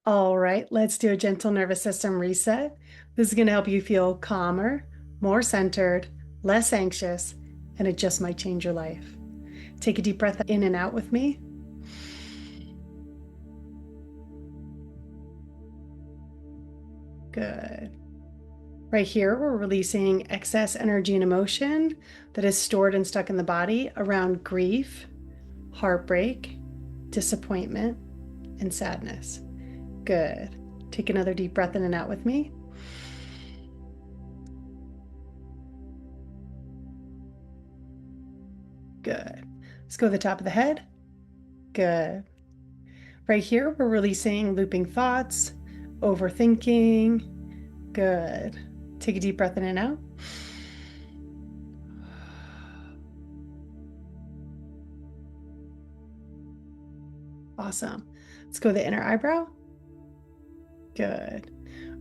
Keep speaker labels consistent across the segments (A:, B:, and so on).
A: All right, let's do a gentle nervous system reset. This is going to help you feel calmer, more centered, less anxious, and it just might change your life. Take a deep breath in and out with me. Good. Right here, we're releasing excess energy and emotion that is stored and stuck in the body around grief, heartbreak, disappointment, and sadness. Good. Take another deep breath in and out with me. Good. Let's go to the top of the head. Good. Right here, we're releasing looping thoughts, overthinking. Good. Take a deep breath in and out. Awesome. Let's go to the inner eyebrow. Good.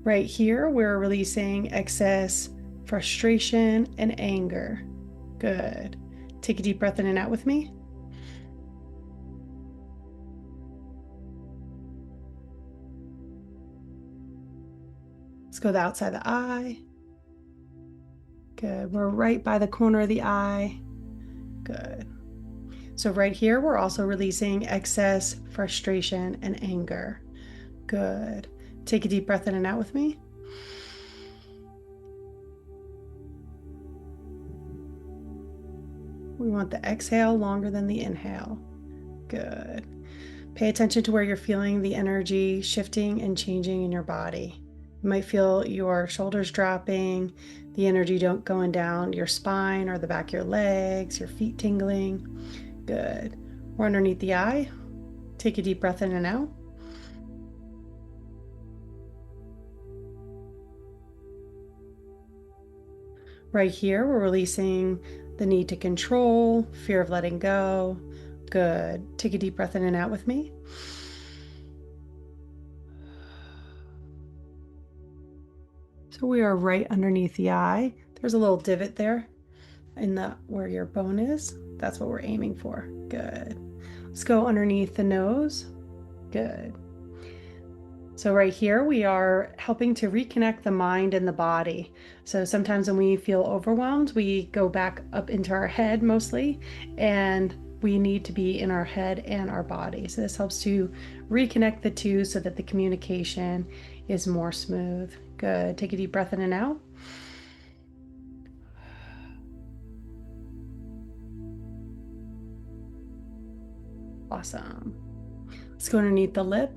A: Right here, we're releasing excess frustration and anger. Good. Take a deep breath in and out with me. Let's go to the outside of the eye. Good. We're right by the corner of the eye. Good. So right here, we're also releasing excess frustration and anger. Good. Take a deep breath in and out with me. We want the exhale longer than the inhale. Good. Pay attention to where you're feeling the energy shifting and changing in your body. You might feel your shoulders dropping, the energy going down your spine or the back of your legs, your feet tingling. Good. We're underneath the eye. Take a deep breath in and out. Right here, we're releasing the need to control, fear of letting go. Good. Take a deep breath in and out with me. So we are right underneath the eye. There's a little divot there in where your bone is. That's what we're aiming for. Good. Let's go underneath the nose. Good. So right here, we are helping to reconnect the mind and the body. So sometimes when we feel overwhelmed, we go back up into our head mostly, and we need to be in our head and our body. So this helps to reconnect the two so that the communication is more smooth. Good. Take a deep breath in and out. Awesome. Let's go underneath the lip.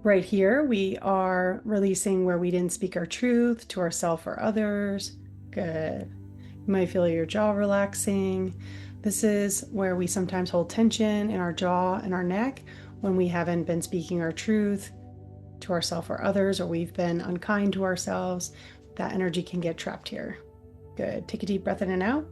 A: Right here, we are releasing where we didn't speak our truth to ourselves or others. Good. You might feel your jaw relaxing. This is where we sometimes hold tension in our jaw and our neck when we haven't been speaking our truth to ourselves or others, or we've been unkind to ourselves. That energy can get trapped here. Good. Take a deep breath in and out.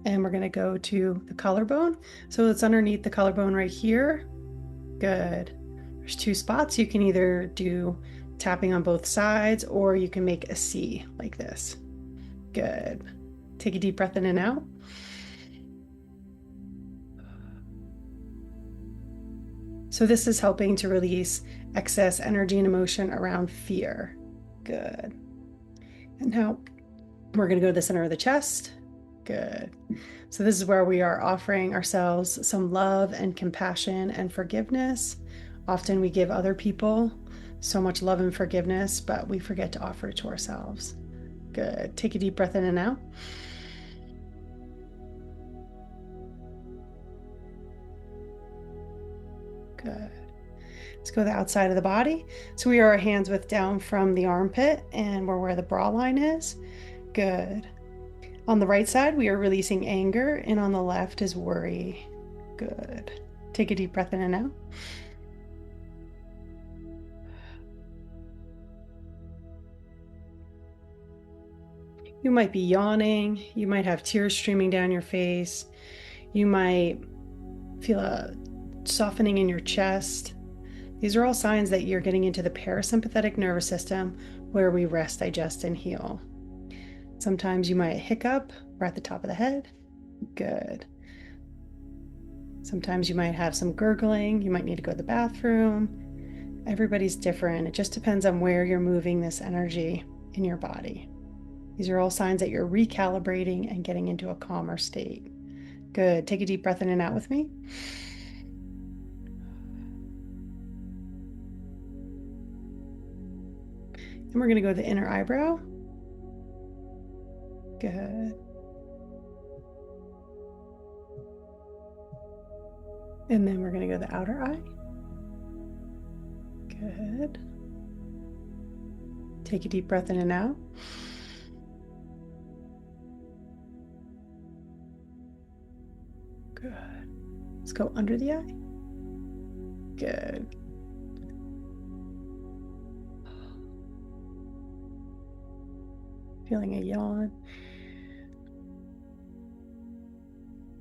A: And we're going to go to the collarbone. So it's underneath the collarbone right here. Good. There's two spots. You can either do tapping on both sides, or you can make a C like this. Good. Take a deep breath in and out. So this is helping to release excess energy and emotion around fear. Good. And now we're going to go to the center of the chest. Good. So this is where we are offering ourselves some love and compassion and forgiveness. Often we give other people so much love and forgiveness, but we forget to offer it to ourselves. Good. Take a deep breath in and out. Good. Let's go to the outside of the body. So we are our hands width down from the armpit, and we're where the bra line is. Good. On the right side, we are releasing anger, and on the left is worry. Good. Take a deep breath in and out. You might be yawning. You might have tears streaming down your face. You might feel a softening in your chest. These are all signs that you're getting into the parasympathetic nervous system, where we rest, digest, and heal. Sometimes you might hiccup or at the top of the head. Good. Sometimes you might have some gurgling. You might need to go to the bathroom. Everybody's different. It just depends on where you're moving this energy in your body. These are all signs that you're recalibrating and getting into a calmer state. Good. Take a deep breath in and out with me. And we're going to go to the inner eyebrow. Good. And then we're going to go to the outer eye. Good. Take a deep breath in and out. Good. Let's go under the eye. Good. Feeling a yawn.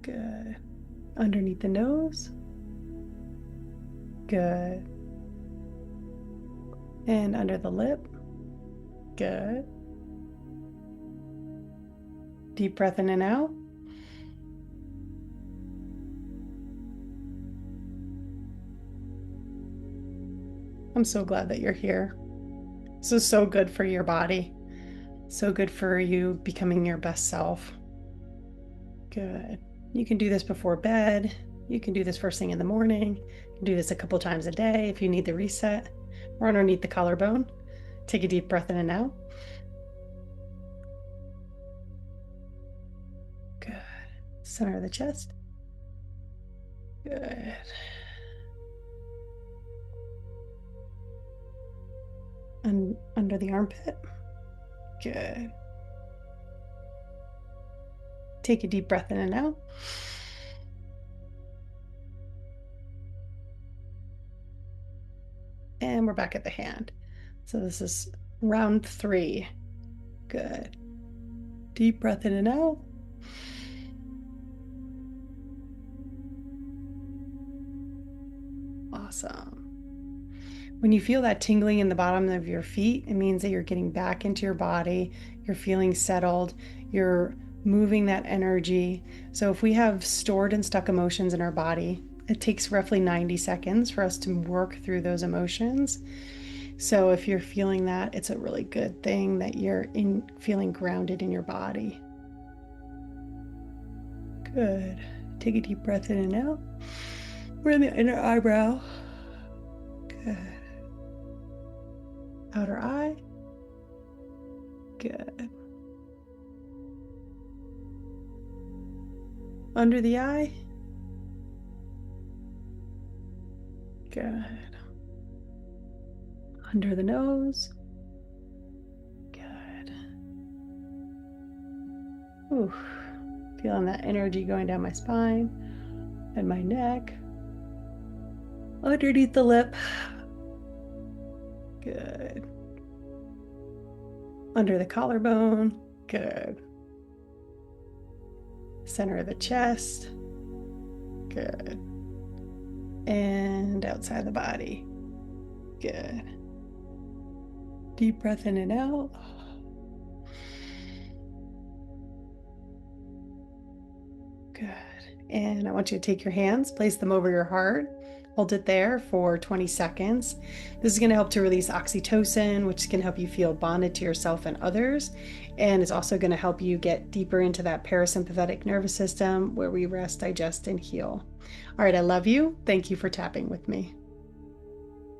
A: Good. Underneath the nose. Good. And under the lip. Good. Deep breath in and out. I'm so glad that you're here. This is so good for your body. So good for you becoming your best self. Good. You can do this before bed. You can do this first thing in the morning. You can do this a couple times a day if you need the reset. Or underneath the collarbone. Take a deep breath in and out. Good. Center of the chest. Good. And under the armpit. Good. Take a deep breath in and out. And we're back at the hand. So this is round 3. Good. Deep breath in and out. Awesome. When you feel that tingling in the bottom of your feet, it means that you're getting back into your body, you're feeling settled, you're moving that energy. So if we have stored and stuck emotions in our body, it takes roughly 90 seconds for us to work through those emotions. So if you're feeling that, it's a really good thing that you're feeling grounded in your body. Good. Take a deep breath in and out. We're in the inner eyebrow. Good. Outer eye. Good. Under the eye. Good. Under the nose. Good. Ooh, feeling that energy going down my spine and my neck. Underneath the lip. Good. Under the collarbone. Good. Center of the chest. Good. And outside the body. Good. Deep breath in and out. Good. And I want you to take your hands, place them over your heart. Hold it there for 20 seconds. This is going to help to release oxytocin, which can help you feel bonded to yourself and others. And it's also going to help you get deeper into that parasympathetic nervous system where we rest, digest, and heal. All right, I love you. Thank you for tapping with me.